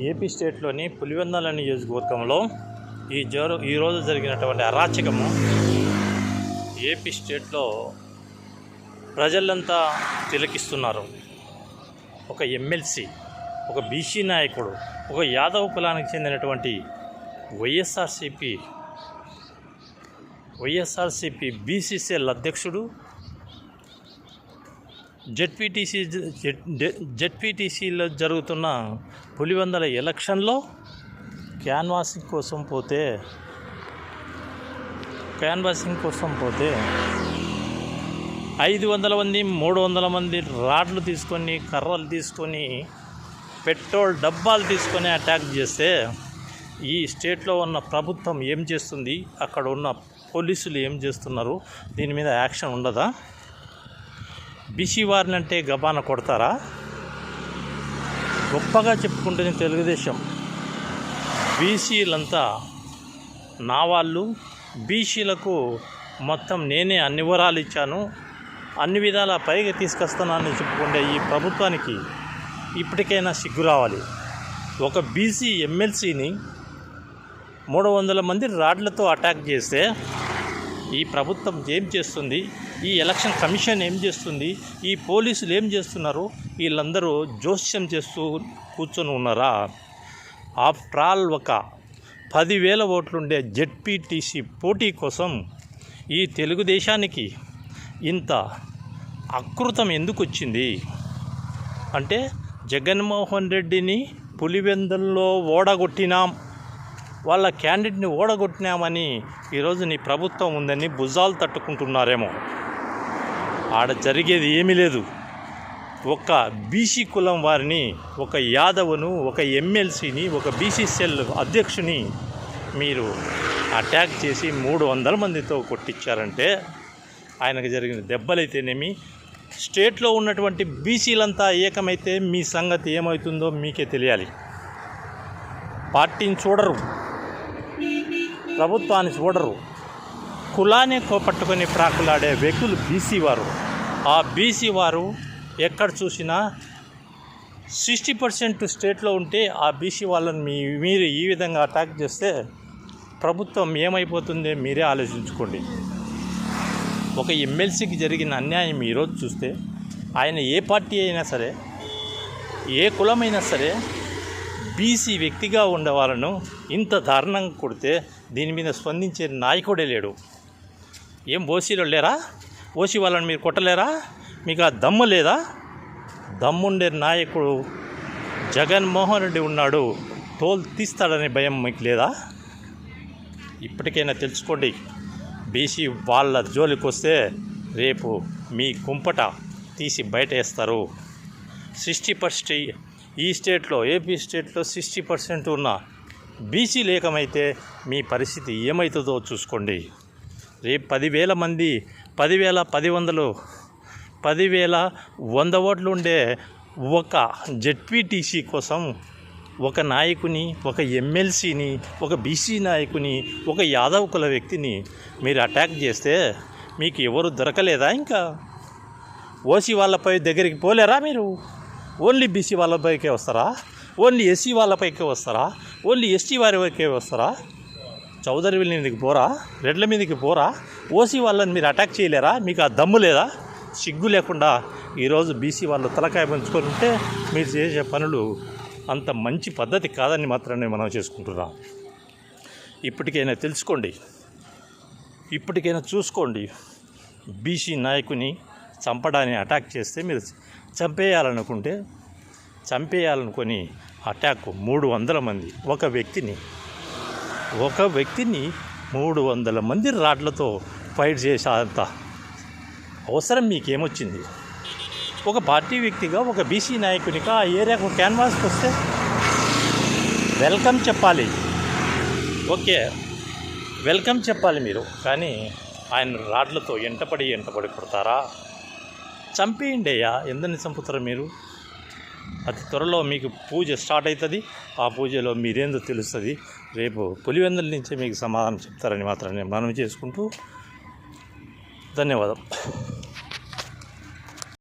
AP స్టేట్లోని Pulivendula నియోజకవర్గంలో ఈరోజు జరిగినటువంటి అరాచకము ఏపీ స్టేట్లో ప్రజలంతా తిలకిస్తున్నారు. ఒక ఎమ్మెల్సీ, ఒక బీసీ నాయకుడు, ఒక యాదవ్ కులానికి చెందినటువంటి వైఎస్ఆర్సీపీ బీసీసీఎల్ అధ్యక్షుడు జెడ్పీటీసీలో జరుగుతున్న పులివెందుల ఎలక్షన్లో క్యాన్వాసింగ్ కోసం పోతే 500 మంది 300 మంది రాడ్లు తీసుకొని, కర్రలు తీసుకొని, పెట్రోల్ డబ్బాలు తీసుకొని అటాక్ చేస్తే ఈ స్టేట్లో ఉన్న ప్రభుత్వం ఏం చేస్తుంది, అక్కడ ఉన్న పోలీసులు ఏం చేస్తున్నారు? దీని మీద యాక్షన్ ఉండదా? బీసీ వారిని అంటే గబాన కొడతారా? గొప్పగా చెప్పుకుంటుంది తెలుగుదేశం. బీసీలంతా నా వాళ్ళు, బీసీలకు మొత్తం నేనే అన్ని వరాలు ఇచ్చాను, అన్ని విధాల పైగా తీసుకొస్తున్నానని చెప్పుకుంటే ఈ ప్రభుత్వానికి ఇప్పటికైనా సిగ్గు రావాలి. ఒక బీసీ ఎమ్మెల్సీని 300 మంది రాడ్లతో అటాక్ చేస్తే ఈ ప్రభుత్వం ఏం చేస్తుంది? ఈ ఎలక్షన్ కమిషన్ ఏం చేస్తుంది? ఈ పోలీసులు ఏం చేస్తున్నారు? వీళ్ళందరూ జోస్యం చేస్తూ కూర్చొని ఉన్నారా? ఆఫ్టర్ ఆల్ ఒక 10,000 ఓట్లుండే జెడ్పీటీసీ పోటీ కోసం ఈ తెలుగుదేశానికి ఇంత అకృతం ఎందుకు వచ్చింది అంటే, జగన్మోహన్ రెడ్డిని పులివెందుల్లో ఓడగొట్టినాం, వాళ్ళ క్యాండిడేట్ని ఓడగొట్టినామని ఈరోజు నీ ప్రభుత్వం ఉందని భుజాలు తట్టుకుంటున్నారేమో. ఆడ జరిగేది ఏమీ లేదు. ఒక బీసీ కులం వారిని, ఒక యాదవ్ను, ఒక ఎమ్మెల్సీని, ఒక బీసీసీఎల్ అధ్యక్షుని మీరు అటాక్ చేసి 300 మందితో కొట్టించారంటే ఆయనకు జరిగిన దెబ్బలైతేనేమి, స్టేట్లో ఉన్నటువంటి బీసీలంతా ఏకమైతే మీ సంగతి ఏమవుతుందో మీకే తెలియాలి. పార్టీని చూడరు, ప్రభుత్వాన్ని చూడరు, కులాన్ని కోపట్టుకొని ప్రాకులాడే వ్యక్తులు బీసీ వారు. ఆ బీసీ వారు ఎక్కడ చూసినా 60% స్టేట్లో ఉంటే ఆ బీసీ వాళ్ళని మీరు ఈ విధంగా అటాక్ చేస్తే ప్రభుత్వం ఏమైపోతుందో మీరే ఆలోచించుకోండి. ఒక ఎమ్మెల్సీకి జరిగిన అన్యాయం ఈరోజు చూస్తే ఆయన ఏ పార్టీ అయినా సరే, ఏ కులమైనా సరే, బీసీ వ్యక్తిగా ఉండే వాళ్ళను ఇంత దారుణంగా కొడితే దీని మీద స్పందించే నాయకుడే లేడు. ఏం ఓసీలో లేరా? ఓసీ వాళ్ళని మీరు కొట్టలేరా? మీకు ఆ దమ్ము లేదా? దమ్ముండే నాయకుడు జగన్మోహన్ రెడ్డి ఉన్నాడు, తోలు తీస్తాడనే భయం మీకు లేదా? ఇప్పటికైనా తెలుసుకోండి. బీసీ వాళ్ళ జోలికి వస్తే రేపు మీ కుంపట తీసి బయట వేస్తారు. 60% ఈ స్టేట్లో, ఏపీ స్టేట్లో 60% ఉన్న బీసీ లేకమైతే మీ పరిస్థితి ఏమవుతుందో చూసుకోండి. రేపు 10,000 మంది, 10,100 ఓట్లు ఉండే ఒక జెడ్పీటీసీ కోసం ఒక నాయకుని, ఒక ఎమ్మెల్సీని, ఒక బీసీ నాయకుని, ఒక యాదవ్ కుల వ్యక్తిని మీరు అటాక్ చేస్తే మీకు ఎవరు దొరకలేదా? ఇంకా ఓసీ వాళ్ళపై దగ్గరికి పోలేరా మీరు? ఓన్లీ బీసీ వాళ్ళపైకే వస్తారా? ఓన్లీ ఎస్సీ వాళ్ళపైకే వస్తారా? ఓన్లీ ఎస్టీ వారి వైకే వస్తారా? చౌదరి మీదకి పోరా? రెడ్ల మీదకి పోరా? ఓసీ వాళ్ళని మీరు అటాక్ చేయలేరా? మీకు ఆ దమ్ము లేదా? సిగ్గు లేకుండా ఈరోజు బీసీ వాళ్ళు తలకాయ పంచుకొని ఉంటే మీరు చేసే పనులు అంత మంచి పద్ధతి కాదని మాత్రమే మనం చేసుకుంటున్నాం. ఇప్పటికైనా తెలుసుకోండి, ఇప్పటికైనా చూసుకోండి. బీసీ నాయకుని చంపడాన్ని అటాక్ చేస్తే మీరు చంపేయాలనుకొని అటాక్ 300 మంది, ఒక వ్యక్తిని 300 మంది రాడ్లతో ఫైట్ చేసేంత అవసరం మీకేమొచ్చింది? ఒక పార్టీ వ్యక్తిగా, ఒక బీసీ నాయకునిగా ఆ ఏరియాకు క్యాన్వాస్కి వస్తే వెల్కమ్ చెప్పాలి. ఓకే, వెల్కమ్ చెప్పాలి మీరు. కానీ ఆయన రాడ్లతో ఎంటపడి కొడతారా? చంపేయండి అయ్యా, ఎందరిని చంపుతారా మీరు? అతి త్వరలో మీకు పూజ స్టార్ట్ అవుతుంది. ఆ పూజలో మీరేందో తెలుస్తుంది. రేపు పులివెందుల నుంచే మీకు సమాధానం చెప్తారని మాత్రం నేను మనవి చేసుకుంటూ ధన్యవాదం.